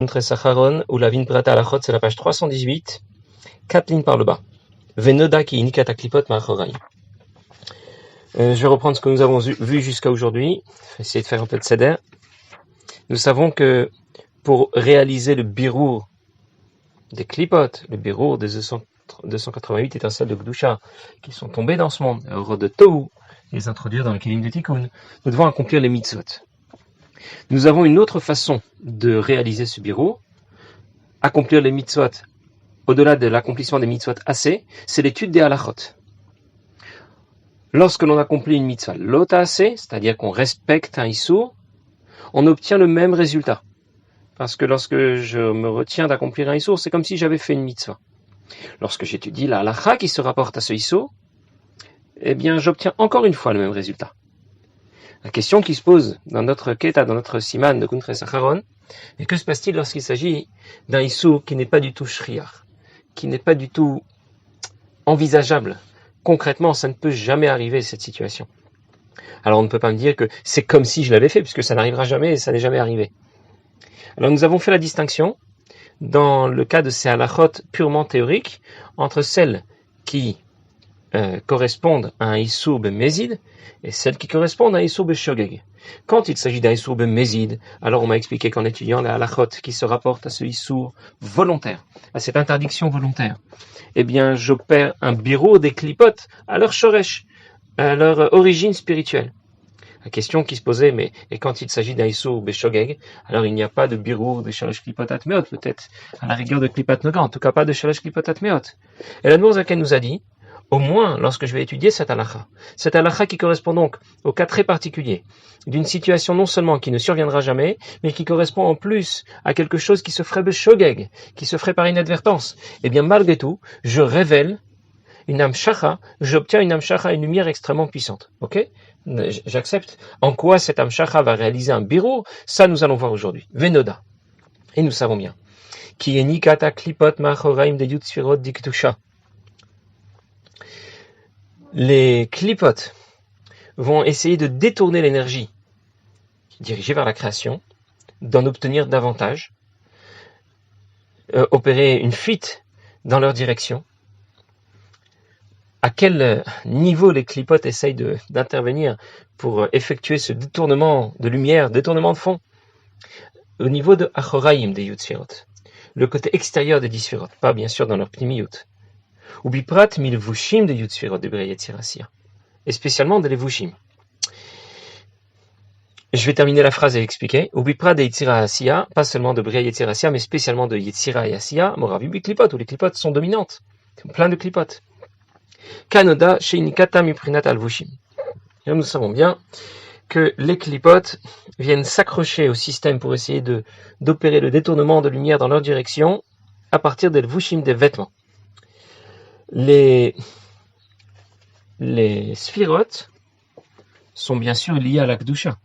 Sacharon ou la Vinbrata Alachot, c'est la page 318, 4 lignes par le bas. Venoda qui inikata klipot ma'achorai. Je vais reprendre ce que nous avons vu jusqu'à aujourd'hui, essayer de faire un peu de seder. Nous savons que pour réaliser le birour des klipot, le birour des 288 étincelles de Gdusha qui sont tombées dans ce monde, au de Tohu, les introduire dans le Kelim de Tikkun, nous devons accomplir les mitzvot. Nous avons une autre façon de réaliser ce birour, accomplir les mitzvot. Au-delà de l'accomplissement des mitzvot assez, c'est l'étude des halachot. Lorsque l'on accomplit une mitzvah lota assez, c'est-à-dire qu'on respecte un issour, on obtient le même résultat. Parce que lorsque je me retiens d'accomplir un issour, c'est comme si j'avais fait une mitzvah. Lorsque j'étudie la halacha qui se rapporte à ce issour, eh bien j'obtiens encore une fois le même résultat. La question qui se pose dans notre keta, dans notre siman de Kuntre Sacharon, est que se passe-t-il lorsqu'il s'agit d'un issour qui n'est pas du tout shriach, qui n'est pas du tout envisageable? Concrètement, ça ne peut jamais arriver, cette situation. Alors on ne peut pas me dire que c'est comme si je l'avais fait, puisque ça n'arrivera jamais et ça n'est jamais arrivé. Alors nous avons fait la distinction, dans le cas de ces halachot purement théoriques, entre celles qui correspondent à un Issour B'Mezid et celles qui correspondent à un Issour B'Shogeg. Quand il s'agit d'un Issour B'Mezid, alors on m'a expliqué qu'en étudiant les halachot qui se rapportent à ce Issour volontaire, à cette interdiction volontaire, eh bien j'opère un birour des klipot à leur shoresh, à leur origine spirituelle. La question qui se posait, mais et quand il s'agit d'un Issour B'Shogeg, alors il n'y a pas de birour de shalosh klipot atmeot, peut-être à la rigueur de klipat noga, en tout cas pas de shalosh klipot atmeot. Et l'Admour Zaken nous a dit, au moins lorsque je vais étudier cette halakha qui correspond donc aux cas très particuliers d'une situation non seulement qui ne surviendra jamais, mais qui correspond en plus à quelque chose qui se ferait b'shogeg, qui se ferait par inadvertance, et bien malgré tout, je révèle une amshacha, j'obtiens une amshacha, une lumière extrêmement puissante. Ok? J'accepte. En quoi cette amshacha va réaliser un birour? Ça nous allons voir aujourd'hui. Venoda. Et nous savons bien. Ki enikata klipot ma'achoraim de yud sfirot diktusha. Les klipot vont essayer de détourner l'énergie dirigée vers la création, d'en obtenir davantage, opérer une fuite dans leur direction. À quel niveau les klipot essayent d'intervenir pour effectuer ce détournement de lumière, détournement de fond? Au niveau de achoraim des yud sfirot, le côté extérieur des 10 sfirot, pas bien sûr dans leur pnimiyut. Ou biprat mil vushim de yud sfirot de Bria Yetzira Asiya, et spécialement de les vushim. Je vais terminer la phrase et expliquer. Ou biprat de Yetzira Asiya, pas seulement de Bria Yetzira Asiya, mais spécialement de Yetzira et Asiya, moravi biklipot, où les klipot sont dominantes, plein de klipot. Kanoda sheinikata miprinat al vushim. Et nous savons bien que les klipot viennent s'accrocher au système pour essayer d'opérer le détournement de lumière dans leur direction à partir des vushim, des vêtements. Les sphirotes sont bien sûr liées à la Gdusha.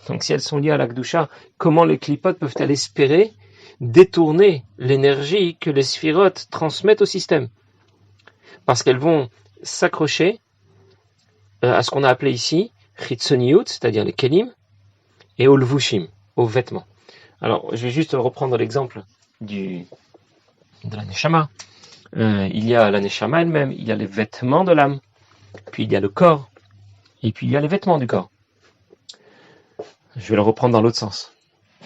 Donc si elles sont liées à la Gdusha, comment les klipot peuvent-elles espérer détourner l'énergie que les sphirotes transmettent au système? Parce qu'elles vont s'accrocher à ce qu'on a appelé ici chitzoniyut, c'est-à-dire les kelim, et au lvushim, aux vêtements. Alors je vais juste reprendre l'exemple de la neshama. Il y a la neshama elle-même, il y a les vêtements de l'âme, puis il y a le corps, et puis il y a les vêtements du corps. Je vais le reprendre dans l'autre sens.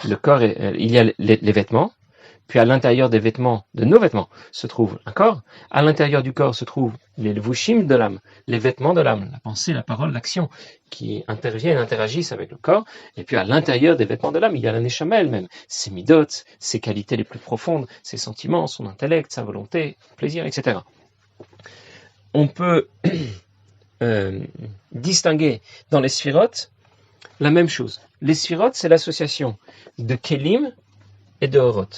Le corps, il y a les vêtements, puis à l'intérieur des vêtements, de nos vêtements, se trouve un corps. À l'intérieur du corps se trouvent les vushim de l'âme, les vêtements de l'âme, la pensée, la parole, l'action, qui interviennent, interagissent avec le corps. Et puis à l'intérieur des vêtements de l'âme, il y a la neshama elle-même, ses midot, ses qualités les plus profondes, ses sentiments, son intellect, sa volonté, plaisir, etc. On peut distinguer dans les sphirotes la même chose. Les sphirotes, c'est l'association de kelim et de orot.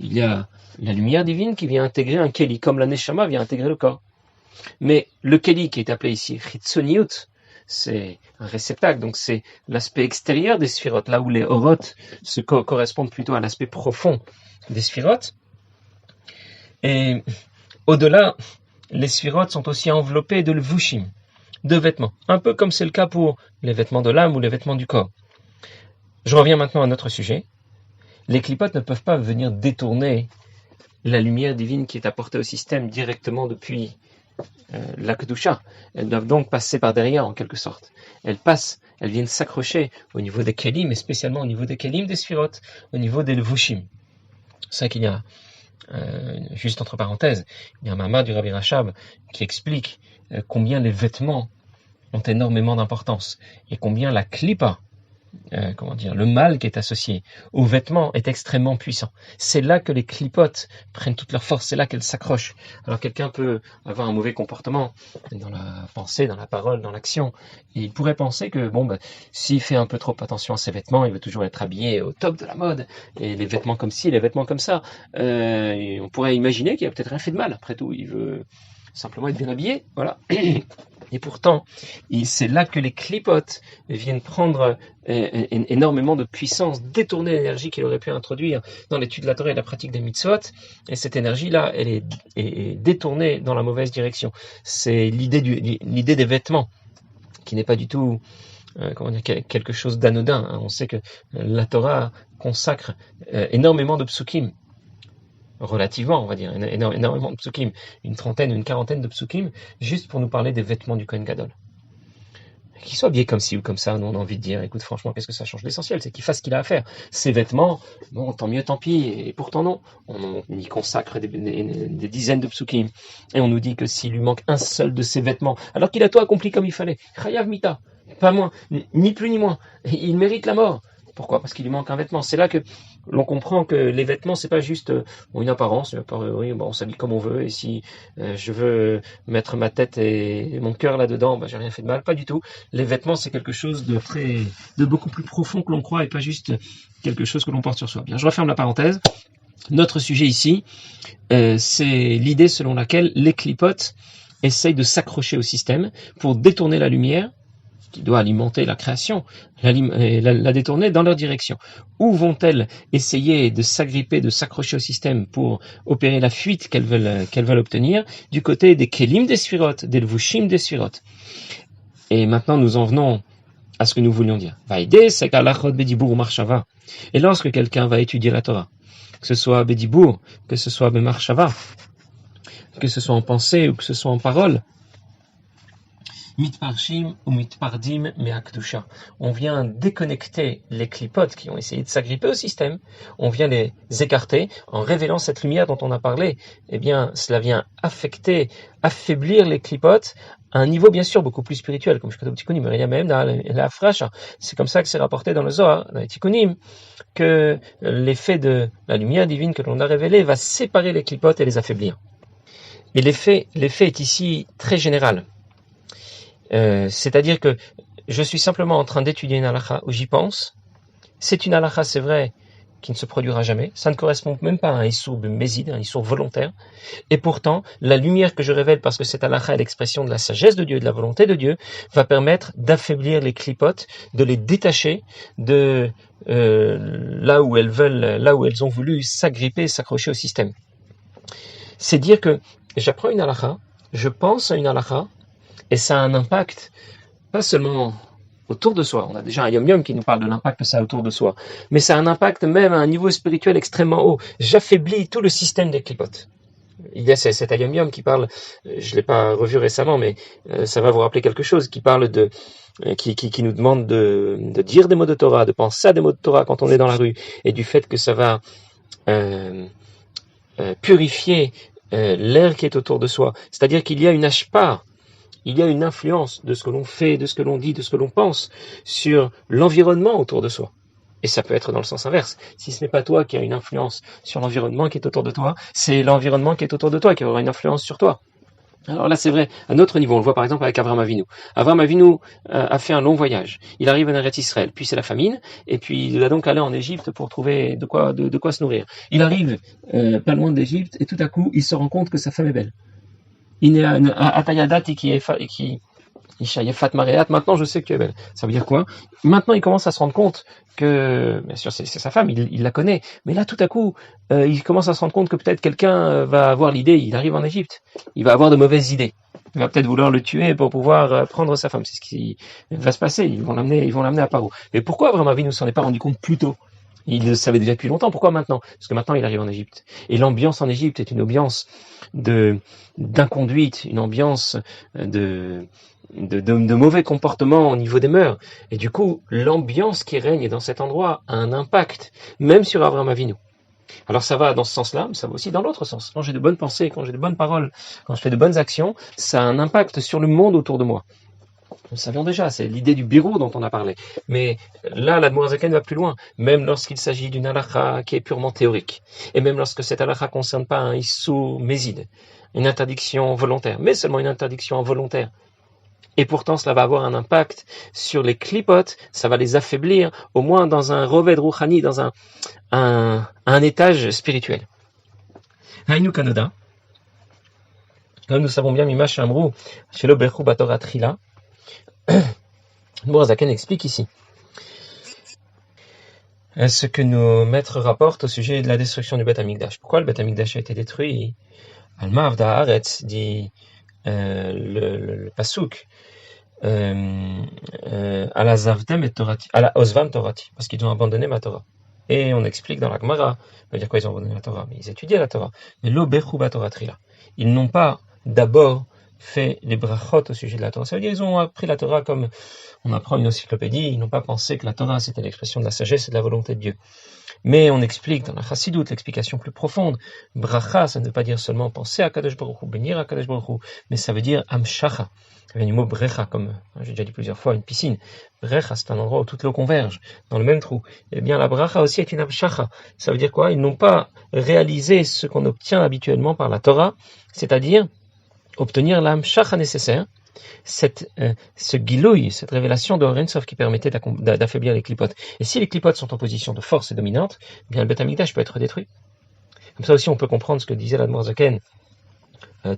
Il y a la lumière divine qui vient intégrer un keli, comme la neshama vient intégrer le corps. Mais le keli qui est appelé ici chitzoniyut, c'est un réceptacle, donc c'est l'aspect extérieur des sphirotes, là où les orot correspondent plutôt à l'aspect profond des sphirotes. Et au-delà, les sphirotes sont aussi enveloppées de l'vushim, de vêtements, un peu comme c'est le cas pour les vêtements de l'âme ou les vêtements du corps. Je reviens maintenant à notre sujet. Les clipotes ne peuvent pas venir détourner la lumière divine qui est apportée au système directement depuis la Kedusha. Elles doivent donc passer par derrière en quelque sorte. Elles viennent s'accrocher au niveau des Kelim, et spécialement au niveau des Kelim des Sphirot, au niveau des Levushim. C'est ça qu'il y a, juste entre parenthèses, il y a un Mama du Rabbi Rachab qui explique combien les vêtements ont énormément d'importance et combien la klipa, le mal qui est associé aux vêtements est extrêmement puissant. C'est là que les clipotes prennent toute leur force, c'est là qu'elles s'accrochent. Alors quelqu'un peut avoir un mauvais comportement dans la pensée, dans la parole, dans l'action. Et il pourrait penser que s'il fait un peu trop attention à ses vêtements, il veut toujours être habillé au top de la mode, et les vêtements comme ci, les vêtements comme ça. Et on pourrait imaginer qu'il a peut-être rien fait de mal. Après tout, il veut simplement être bien habillé, voilà. Et pourtant, c'est là que les clipotes viennent prendre énormément de puissance, détourner l'énergie qu'il aurait pu introduire dans l'étude de la Torah et la pratique des mitzvot. Et cette énergie-là, elle est détournée dans la mauvaise direction. C'est l'idée des vêtements, qui n'est pas du tout quelque chose d'anodin. On sait que la Torah consacre énormément de psukim. Relativement, on va dire, énormément de psukim, une trentaine, une quarantaine de psukim, juste pour nous parler des vêtements du Kohen Gadol. Qu'il soit habillé comme ci ou comme ça, nous on a envie de dire, écoute, franchement, qu'est-ce que ça change? L'essentiel, c'est qu'il fasse ce qu'il a à faire. Ses vêtements, tant mieux, tant pis, et pourtant non. On y consacre des dizaines de psukim, et on nous dit que s'il lui manque un seul de ses vêtements, alors qu'il a tout accompli comme il fallait, chayav mita, pas moins, ni plus ni moins, il mérite la mort. Pourquoi? Parce qu'il lui manque un vêtement. C'est là que l'on comprend que les vêtements, c'est pas juste une apparence. On s'habille comme on veut, et si je veux mettre ma tête et mon cœur là-dedans, j'ai rien fait de mal. Pas du tout. Les vêtements, c'est quelque chose de beaucoup plus profond que l'on croit, et pas juste quelque chose que l'on porte sur soi. Bien, je referme la parenthèse. Notre sujet ici, c'est l'idée selon laquelle les clipotes essayent de s'accrocher au système pour détourner la lumière qui doit alimenter la création, la détourner dans leur direction. Où vont-elles essayer de s'agripper, de s'accrocher au système pour opérer la fuite qu'elles veulent obtenir? Du côté des Kelim des Sphirot, des Levushim des Sphirot. Et maintenant, nous en venons à ce que nous voulions dire. Vaïdé, c'est qu'Alachot Bedibour ou Marshava. Et lorsque quelqu'un va étudier la Torah, que ce soit Bedibour, que ce soit Bemarshava, que ce soit en pensée ou que ce soit en parole, mitparshim ou mitpardim me'akdusha. On vient déconnecter les clipotes qui ont essayé de s'agripper au système. On vient les écarter en révélant cette lumière dont on a parlé. Eh bien, cela vient affaiblir les clipotes à un niveau bien sûr beaucoup plus spirituel, comme je connais au Tikkunim, il y a même dans la Afrash, c'est comme ça que c'est rapporté dans le Zohar, dans les Tikkunim, que l'effet de la lumière divine que l'on a révélée va séparer les clipotes et les affaiblir. Mais l'effet est ici très général. C'est-à-dire que je suis simplement en train d'étudier une halakha où j'y pense. C'est une halakha, c'est vrai, qui ne se produira jamais. Ça ne correspond même pas à un issour mésid, un issour volontaire. Et pourtant, la lumière que je révèle, parce que cette halakha est l'expression de la sagesse de Dieu, de la volonté de Dieu, va permettre d'affaiblir les clipotes, de les détacher de là où elles ont voulu s'agripper, s'accrocher au système. C'est dire que j'apprends une halakha, je pense à une halakha, et ça a un impact, pas seulement autour de soi. On a déjà un Yom-Yom qui nous parle de l'impact que ça a autour de soi. Mais ça a un impact même à un niveau spirituel extrêmement haut. J'affaiblis tout le système des clipotes. Il y a cet Yom-Yom qui parle, je ne l'ai pas revu récemment, mais ça va vous rappeler quelque chose, qui parle qui nous demande de dire des mots de Torah, de penser à des mots de Torah quand on est dans la rue, et du fait que ça va purifier l'air qui est autour de soi. C'est-à-dire qu'il y a une hashpa, il y a une influence de ce que l'on fait, de ce que l'on dit, de ce que l'on pense sur l'environnement autour de soi. Et ça peut être dans le sens inverse. Si ce n'est pas toi qui as une influence sur l'environnement qui est autour de toi, c'est l'environnement qui est autour de toi qui aura une influence sur toi. Alors là, c'est vrai, à notre niveau, on le voit par exemple avec Avraham Avinu. Avraham Avinu a fait un long voyage. Il arrive en Eretz Israël, puis c'est la famine, et puis il va donc aller en Égypte pour trouver de quoi se nourrir. Il arrive pas loin d'Égypte, et tout à coup, il se rend compte que sa femme est belle. Il est Atayadat qui maintenant je sais que tu es belle. Ça veut dire quoi? Maintenant il commence à se rendre compte que, bien sûr c'est sa femme, il la connaît, mais là tout à coup il commence à se rendre compte que peut-être quelqu'un va avoir l'idée, il arrive en Égypte, il va avoir de mauvaises idées, il va peut-être vouloir le tuer pour pouvoir prendre sa femme, c'est ce qui va se passer, ils vont l'amener à Paro. Mais pourquoi vraiment Avinu ne s'en est pas rendu compte plus tôt? Il le savait déjà depuis longtemps. Pourquoi maintenant? Parce que maintenant il arrive en Égypte. Et l'ambiance en Égypte est une ambiance d'inconduite, une ambiance de mauvais comportement au niveau des mœurs. Et du coup, l'ambiance qui règne dans cet endroit a un impact, même sur Abraham Avinu. Alors ça va dans ce sens-là, mais ça va aussi dans l'autre sens. Quand j'ai de bonnes pensées, quand j'ai de bonnes paroles, quand je fais de bonnes actions, ça a un impact sur le monde autour de moi. Nous le savions déjà, c'est l'idée du birou dont on a parlé. Mais là, l'Admour Zaken va plus loin, même lorsqu'il s'agit d'une halakha qui est purement théorique. Et même lorsque cette halakha ne concerne pas un issou méside, une interdiction volontaire, mais seulement une interdiction involontaire. Et pourtant, cela va avoir un impact sur les clipotes, ça va les affaiblir, au moins dans un roved rouhani, dans un étage spirituel. Haïnou Kanoda, comme nous savons bien, Mimash Amrou, Shelo Bechu Batorah Trila, Mourazaken explique ici ce que nos maîtres rapportent au sujet de la destruction du Beth Amikdash. Pourquoi le Beth Amikdash a été détruit? Al-Ma'av Haaretz dit le pasuk ala zavtem et torati, ala osvam torati, parce qu'ils ont abandonné ma Torah. Et on explique dans la Gemara, on va dire quoi, ils ont abandonné la Torah, mais ils étudiaient la Torah. Mais lo bechu batorah trila, ils n'ont pas d'abord fait les brachot au sujet de la Torah. Ça veut dire qu'ils ont appris la Torah comme on apprend une encyclopédie, ils n'ont pas pensé que la Torah c'était l'expression de la sagesse et de la volonté de Dieu. Mais on explique dans la Chassidoute l'explication plus profonde. Bracha, ça ne veut pas dire seulement penser à Kadosh Baruch Hu, bénir à Kadosh Baruch Hu, mais ça veut dire amshacha. Il y a du mot brecha, comme j'ai déjà dit plusieurs fois, une piscine. Brecha, c'est un endroit où toute l'eau converge dans le même trou. Eh bien, la bracha aussi est une amshacha. Ça veut dire quoi? Ils n'ont pas réalisé ce qu'on obtient habituellement par la Torah, c'est-à-dire obtenir l'amshacha nécessaire, ce gilouï, cette révélation de Or Sof qui permettait d'affaiblir les clipotes. Et si les clipotes sont en position de force et dominante, eh bien le Beth Amikdash peut être détruit. Comme ça aussi, on peut comprendre ce que disait l'Admour Zaken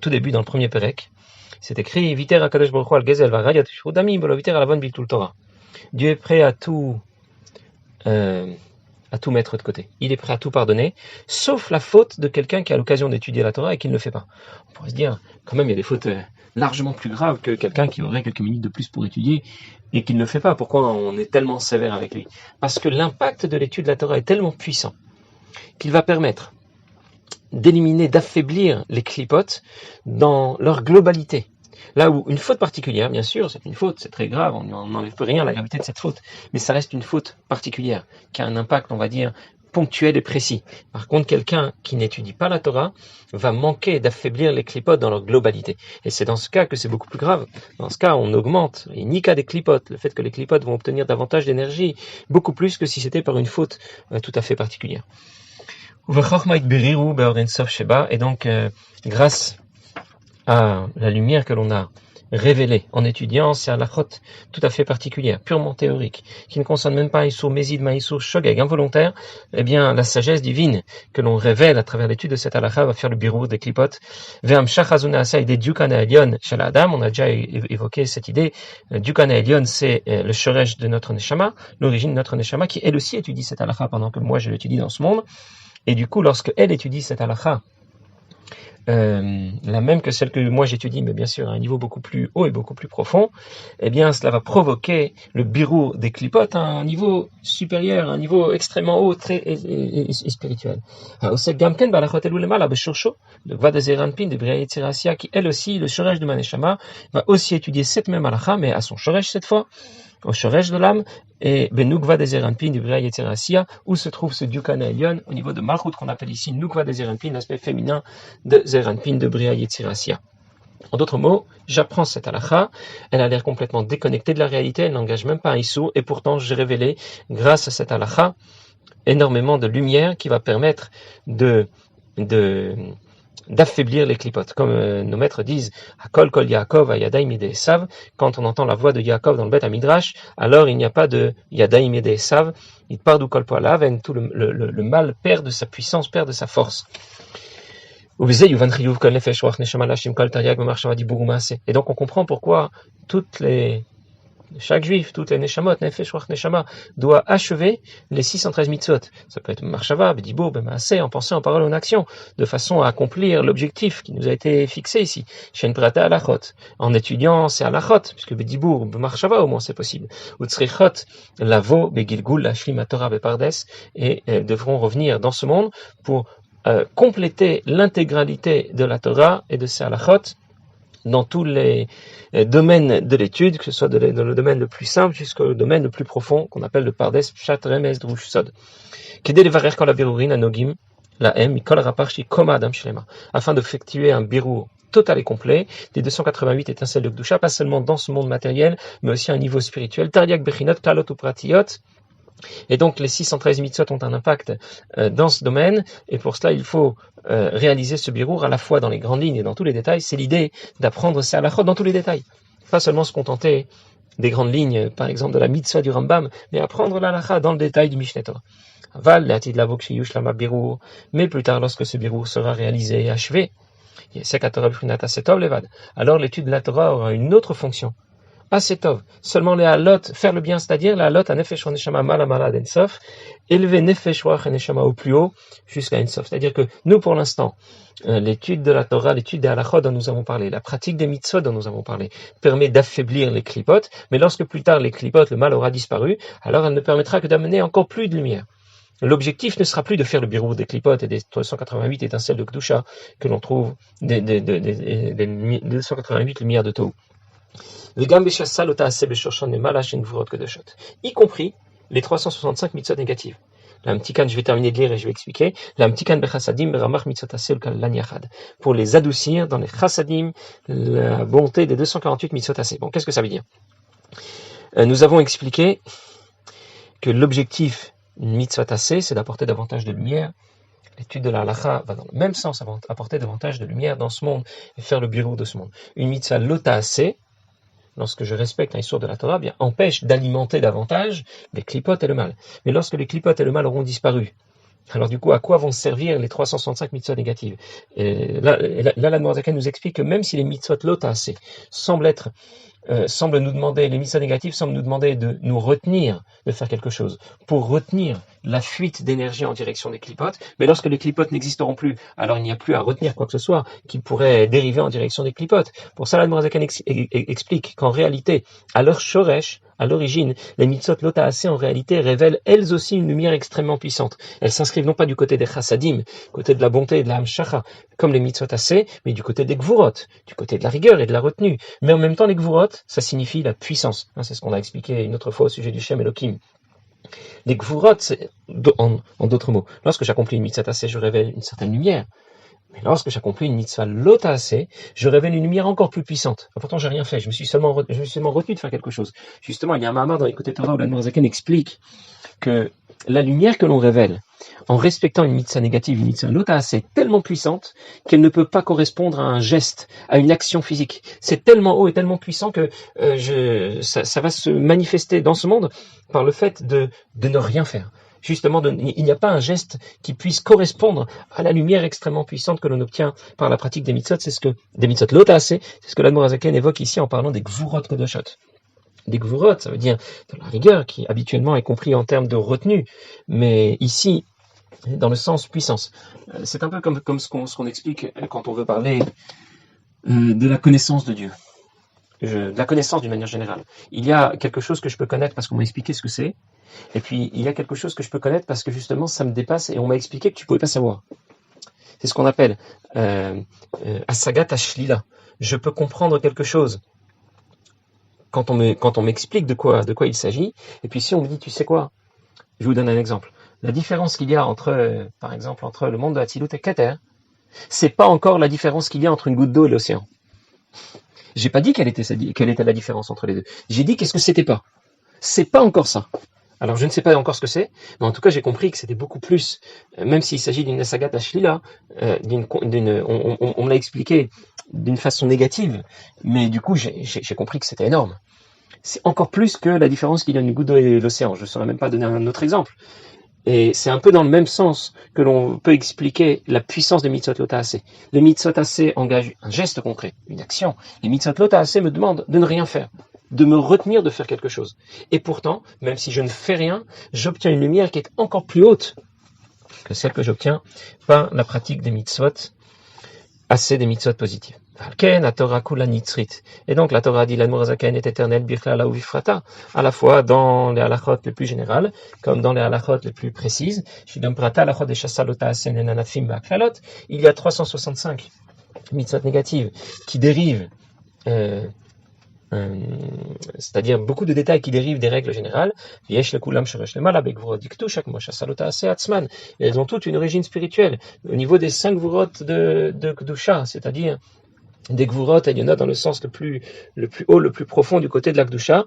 tout début dans le premier Pérec. C'est écrit Viter HaKadosh Baruch Hu al Gezel v'Arad Yatishru Damim v'lo Viter Alavon Biltul Torah. Dieu est prêt à tout mettre de côté. Il est prêt à tout pardonner, sauf la faute de quelqu'un qui a l'occasion d'étudier la Torah et qui ne le fait pas. On pourrait se dire, quand même, il y a des fautes largement plus graves que quelqu'un qui aurait quelques minutes de plus pour étudier et qui ne le fait pas. Pourquoi on est tellement sévère avec lui? Parce que l'impact de l'étude de la Torah est tellement puissant qu'il va permettre d'éliminer, d'affaiblir les clipotes dans leur globalité. Là où une faute particulière, bien sûr, c'est une faute, c'est très grave, on n'enlève rien à la gravité de cette faute, mais ça reste une faute particulière, qui a un impact, on va dire, ponctuel et précis. Par contre, quelqu'un qui n'étudie pas la Torah va manquer d'affaiblir les clipotes dans leur globalité. Et c'est dans ce cas que c'est beaucoup plus grave. Dans ce cas, on augmente les nikas des clipotes, le fait que les clipotes vont obtenir davantage d'énergie, beaucoup plus que si c'était par une faute tout à fait particulière. Et donc, grâce à la lumière que l'on a révélée en étudiant, c'est à la halachot tout à fait particulière, purement théorique, qui ne concerne même pas un issur mésid, mais un issur shogeg, involontaire. Eh bien, la sagesse divine que l'on révèle à travers l'étude de cette halakha va faire le birur des klipotes. Ve'am shachazuna asay de dukana elyon shel adam. On a déjà évoqué cette idée. Dukana elyon, c'est le shoresh de notre neshama, l'origine de notre neshama, qui elle aussi étudie cette halakha pendant que moi je l'étudie dans ce monde. Et du coup, lorsque elle étudie cette halakha, la même que celle que moi j'étudie, mais bien sûr à un niveau beaucoup plus haut et beaucoup plus profond, eh bien cela va provoquer le birur des klipotes à un niveau supérieur, un niveau extrêmement haut, très et spirituel. Le Gvad Zeranpin de Bria Yetzirah, qui elle aussi, le shoresh de Maneshama, va aussi étudier cette même halakha, mais à son shoresh cette fois, au shoresh de l'âme, et Benukva des Zeranpin de Bria Yetzirah, où se trouve ce Dukana Elyon, au niveau de Malchut, qu'on appelle ici Nukva des Zeranpin, l'aspect féminin de Zeranpin de Bria Yetzirah. En d'autres mots, j'apprends cette halakha, elle a l'air complètement déconnectée de la réalité, elle n'engage même pas un issou, et pourtant j'ai révélé, grâce à cette halakha, énormément de lumière qui va permettre d'affaiblir les clipotes. Comme nos maîtres disent, Hakol kol Yaakov ayadaim yedei Esav, quand on entend la voix de Yaakov dans le Beth Amidrash, alors il n'y a pas de yadaim yedei Esav, il part du kol poalav, et tout le mal perd de sa puissance, perd de sa force. Et donc on comprend pourquoi toutes les chaque juif, toutes les neshamot, nefesh, ruach, neshama, doit achever les 613 mitzvot. Ça peut être marshava, bedibour, bemaaseh, en pensée, en parole, en action, de façon à accomplir l'objectif qui nous a été fixé ici. Shen prata alachot. En étudiant ces alachot, puisque bedibour, bemarshava, au moins c'est possible. Utsrichot, lavo, begilgul, lashlim, Torah, bepardes, et devront revenir dans ce monde pour compléter l'intégralité de la Torah et de ses halachot dans tous les domaines de l'étude, que ce soit dans le domaine le plus simple jusqu'au domaine le plus profond qu'on appelle le pardes, pshat, remez, drush, sod. Kedé levarer kol habirurin anogim lahem mikol raparshi koma adam shlema, afin d'effectuer un birour total et complet des 288 étincelles de Kedusha, pas seulement dans ce monde matériel, mais aussi à un niveau spirituel. Tariak bechinot klalot upratiyot. Et donc les 613 mitzvot ont un impact dans ce domaine, et pour cela il faut réaliser ce birour à la fois dans les grandes lignes et dans tous les détails. C'est l'idée d'apprendre ces halachot dans tous les détails, pas seulement se contenter des grandes lignes, par exemple de la mitzvah du Rambam, mais apprendre l'halacha dans le détail du Mishneh Torah. Mais plus tard, lorsque ce birour sera réalisé et achevé, alors l'étude de la Torah aura une autre fonction. Asetov, seulement les halot, faire le bien, c'est-à-dire la halot à nefesh neshama mala mala d'ensof, élever nefesh neshama au plus haut jusqu'à ensof. C'est-à-dire que nous, pour l'instant, l'étude de la Torah, l'étude des halachot dont nous avons parlé, la pratique des mitzvot dont nous avons parlé, permet d'affaiblir les clipotes, mais lorsque plus tard les clipotes, le mal aura disparu, alors elle ne permettra que d'amener encore plus de lumière. L'objectif ne sera plus de faire le birour des clipotes et des 388 étincelles de Kedusha que l'on trouve des 288 lumières de Tohu. Y compris les 365 mitzvot négatives. La Mtikan, je vais terminer de lire et je vais expliquer. La Mtikan bechasadim beramach mitzvot asel kal yachad. Pour les adoucir dans les chasadim, la bonté des 248 mitzvot asel. Bon, qu'est-ce que ça veut dire? Nous avons expliqué que l'objectif mitzvot asel, c'est d'apporter davantage de lumière. L'étude de la halacha va dans le même sens, apporter davantage de lumière dans ce monde et faire le birour de ce monde. Une mitzvah lota asel, lorsque je respecte un issur de la Torah, bien empêche d'alimenter davantage les clipotes et le mal. Mais lorsque les clipotes et le mal auront disparu, alors du coup, à quoi vont servir les 365 mitzvot négatives? Et là, l'Admor Zaken nous explique que même si les mitzvot lota'aseh semblent nous demander, les mitzvot négatives semblent nous demander de nous retenir de faire quelque chose, pour retenir la fuite d'énergie en direction des clipotes, mais lorsque les clipotes n'existeront plus, alors il n'y a plus à retenir quoi que ce soit qui pourrait dériver en direction des clipotes. Pour ça, l'Admor Zaken explique qu'en réalité, à leur shoresh, à l'origine, les mitzvot lota'aseh en réalité révèlent elles aussi une lumière extrêmement puissante. Elles s'inscrivent non pas du côté des chassadim, côté de la bonté et de la hamshacha, comme les mitzvot aseh, mais du côté des gvurot, du côté de la rigueur et de la retenue. Mais en même temps, les gvurot, ça signifie la puissance. C'est ce qu'on a expliqué une autre fois au sujet du Shem Elohim. Les gvurot, en d'autres mots, lorsque j'accomplis une mitzvot aseh, je révèle une certaine lumière. Mais lorsque j'accomplis une mitzvah lota'aseh, je révèle une lumière encore plus puissante. Pourtant, j'ai rien fait. Je me suis seulement retenu de faire quelque chose. Justement, il y a un Mahamar dans l'Écoute Torah où l'Admor Zaken explique que la lumière que l'on révèle en respectant une mitzvah négative, une mitzvah lota'aseh, est tellement puissante qu'elle ne peut pas correspondre à un geste, à une action physique. C'est tellement haut et tellement puissant que ça va se manifester dans ce monde par le fait de ne rien faire. Justement, il n'y a pas un geste qui puisse correspondre à la lumière extrêmement puissante que l'on obtient par la pratique des mitzvot. Des mitzvot lota'aseh, c'est ce que l'Admor Zaken évoque ici en parlant des gvurot kodoshot. Des gvurot, ça veut dire de la rigueur, qui habituellement est compris en termes de retenue, mais ici, dans le sens puissance. C'est un peu comme ce qu'on explique quand on veut parler de la connaissance de Dieu. De la connaissance d'une manière générale. Il y a quelque chose que je peux connaître parce qu'on m'a expliqué ce que c'est, et puis il y a quelque chose que je peux connaître parce que justement ça me dépasse et on m'a expliqué que tu ne pouvais pas savoir. C'est ce qu'on appelle asagat ashlila. Je peux comprendre quelque chose quand on m'explique de quoi il s'agit, et puis si on me dit tu sais quoi, je vous donne un exemple. La différence qu'il y a par exemple entre le monde de Hatzilut et Keter, c'est pas encore la différence qu'il y a entre une goutte d'eau et l'océan. J'ai pas dit quelle était la différence entre les deux. J'ai dit qu'est-ce que c'était pas. C'est pas encore ça. Alors je ne sais pas encore ce que c'est, mais en tout cas j'ai compris que c'était beaucoup plus, même s'il s'agit d'une asagat ashlila, on me l'a expliqué d'une façon négative, mais du coup j'ai compris que c'était énorme. C'est encore plus que la différence qu'il y a entre une goutte d'eau et l'océan. Je ne saurais même pas donner un autre exemple. Et c'est un peu dans le même sens que l'on peut expliquer la puissance des mitzvot lota'aseh. Les mitzvot aseh engagent un geste concret, une action. Les mitzvot lota'aseh me demandent de ne rien faire. de me retenir de faire quelque chose. Et pourtant, même si je ne fais rien, j'obtiens une lumière qui est encore plus haute que celle que j'obtiens par la pratique des mitzvot, assez des mitzvot positives. Et donc la Torah dit l'Admor HaZaken est éternel, birklala ou vifrata, à la fois dans les halachot les plus générales, comme dans les halachot les plus précises. Il y a 365 mitzvot négatives qui dérivent, c'est-à-dire beaucoup de détails qui dérivent des règles générales. Et elles ont toutes une origine spirituelle au niveau des 5 gvurot de Kedusha, c'est-à-dire des gvurot, il y en a dans le sens le plus haut, le plus profond du côté de la Kedusha,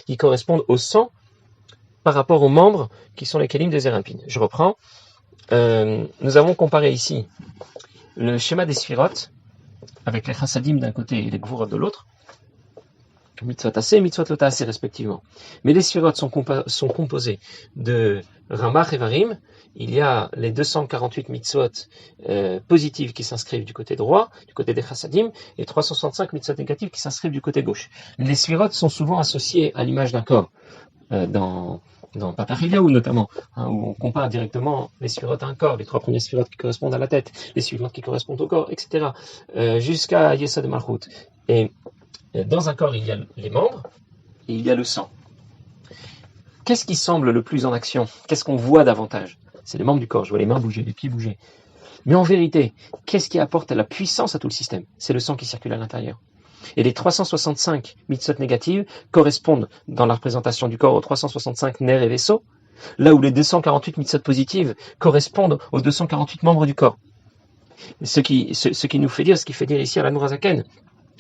qui correspondent au sang par rapport aux membres qui sont les kelim des Zerampin. Je reprends. Nous avons comparé ici le schéma des Sphirot avec les chassadim d'un côté et les gvurot de l'autre, mitzvot aseh, mitzvot lo ta'aseh respectivement. Mais les Sphirot sont composés de Ramach et Varim. Il y a les 248 mitzvot positives qui s'inscrivent du côté droit, du côté des chassadim, et 365 mitzvot négatives qui s'inscrivent du côté gauche. Les Sphirot sont souvent associés à l'image d'un corps, dans Patach Eliyahu notamment, où on compare directement les Sphirot à un corps, les 3 premières Sphirot qui correspondent à la tête, les suivantes qui correspondent au corps, etc., jusqu'à Yesod Malchut. Et dans un corps, il y a les membres et il y a le sang. Qu'est-ce qui semble le plus en action? Qu'est-ce qu'on voit davantage? C'est les membres du corps. Je vois les mains bouger, les pieds bouger. Mais en vérité, qu'est-ce qui apporte la puissance à tout le système? C'est le sang qui circule à l'intérieur. Et les 365 mitzvot négatives correspondent dans la représentation du corps aux 365 nerfs et vaisseaux, là où les 248 mitzvot positives correspondent aux 248 membres du corps. Ce qui fait dire ici à l'Admor HaZaken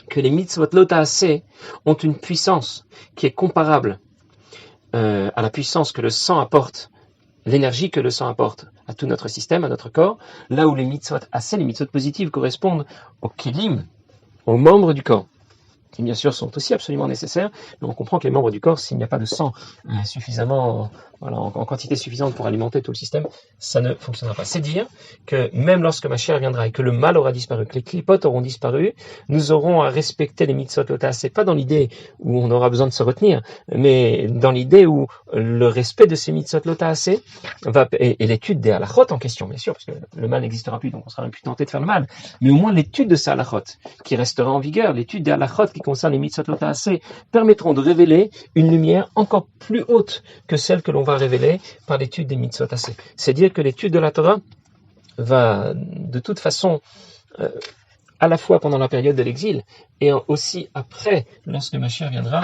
que les mitzvot lo ta'aseh ont une puissance qui est comparable à la puissance que le sang apporte, l'énergie que le sang apporte à tout notre système, à notre corps, là où les mitzvot aseh, les mitzvot positives correspondent aux kelim, aux membres du corps, qui bien sûr sont aussi absolument nécessaires, mais on comprend que les membres du corps, s'il n'y a pas de sang suffisamment, en quantité suffisante pour alimenter tout le système, ça ne fonctionnera pas. C'est dire que même lorsque Mashiach viendra et que le mal aura disparu, que les clipotes auront disparu, nous aurons à respecter les mitzvot lo ta'aseh, pas dans l'idée où on aura besoin de se retenir, mais dans l'idée où le respect de ces mitzvot lo ta'aseh et l'étude des halachot en question, bien sûr, parce que le mal n'existera plus, donc on sera même plus tenté de faire le mal, mais au moins l'étude de ces halachot qui restera en vigueur, l'étude des halachot qui concerne les mitzvot lo ta'aseh, permettront de révéler une lumière encore plus haute que celle que l'on va révéler par l'étude des mitzvot aseh. C'est dire que l'étude de la Torah va de toute façon, à la fois pendant la période de l'exil et aussi après, lorsque Mashiach viendra,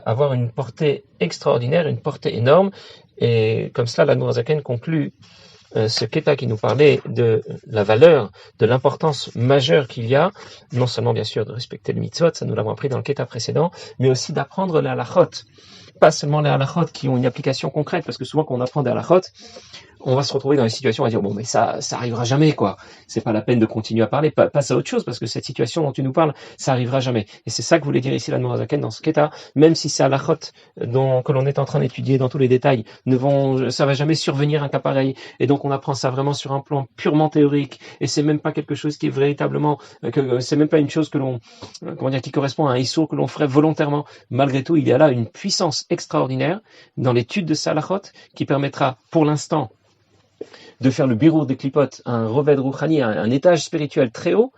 avoir une portée extraordinaire, une portée énorme. Et comme cela, l'Admor HaZaken conclut ce Keta qui nous parlait de la valeur, de l'importance majeure qu'il y a, non seulement bien sûr de respecter le mitzvot, ça nous l'avons appris dans le Keta précédent, mais aussi d'apprendre les halachot. Pas seulement les halachot qui ont une application concrète, parce que souvent quand on apprend des halachot, on va se retrouver dans une situation à dire bon mais ça arrivera jamais quoi. C'est pas la peine de continuer à parler, passe à autre chose parce que cette situation dont tu nous parles, ça arrivera jamais. Et c'est ça que voulait dire ici l'Admor HaZaken dans ce Keta, même si c'est halachot que l'on est en train d'étudier dans tous les détails, ça va jamais survenir un cas pareil. Et donc on apprend ça vraiment sur un plan purement théorique. Et c'est même pas quelque chose qui est véritablement, c'est même pas une chose que l'on, qui correspond à un issour que l'on ferait volontairement. Malgré tout, il y a là une puissance extraordinaire dans l'étude de ces halachot qui permettra pour l'instant de faire le birour des clipotes, un roved rouchani, un étage spirituel très haut,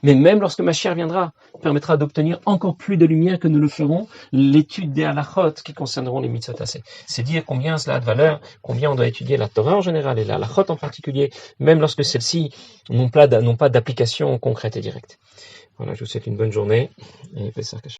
mais même lorsque Mashiach viendra, permettra d'obtenir encore plus de lumière que nous le ferons l'étude des halachot qui concerneront les mitzvot aseh. C'est dire combien cela a de valeur, combien on doit étudier la Torah en général et les halachot en particulier, même lorsque celles-ci n'ont pas d'application concrète et directe. Voilà, je vous souhaite une bonne journée et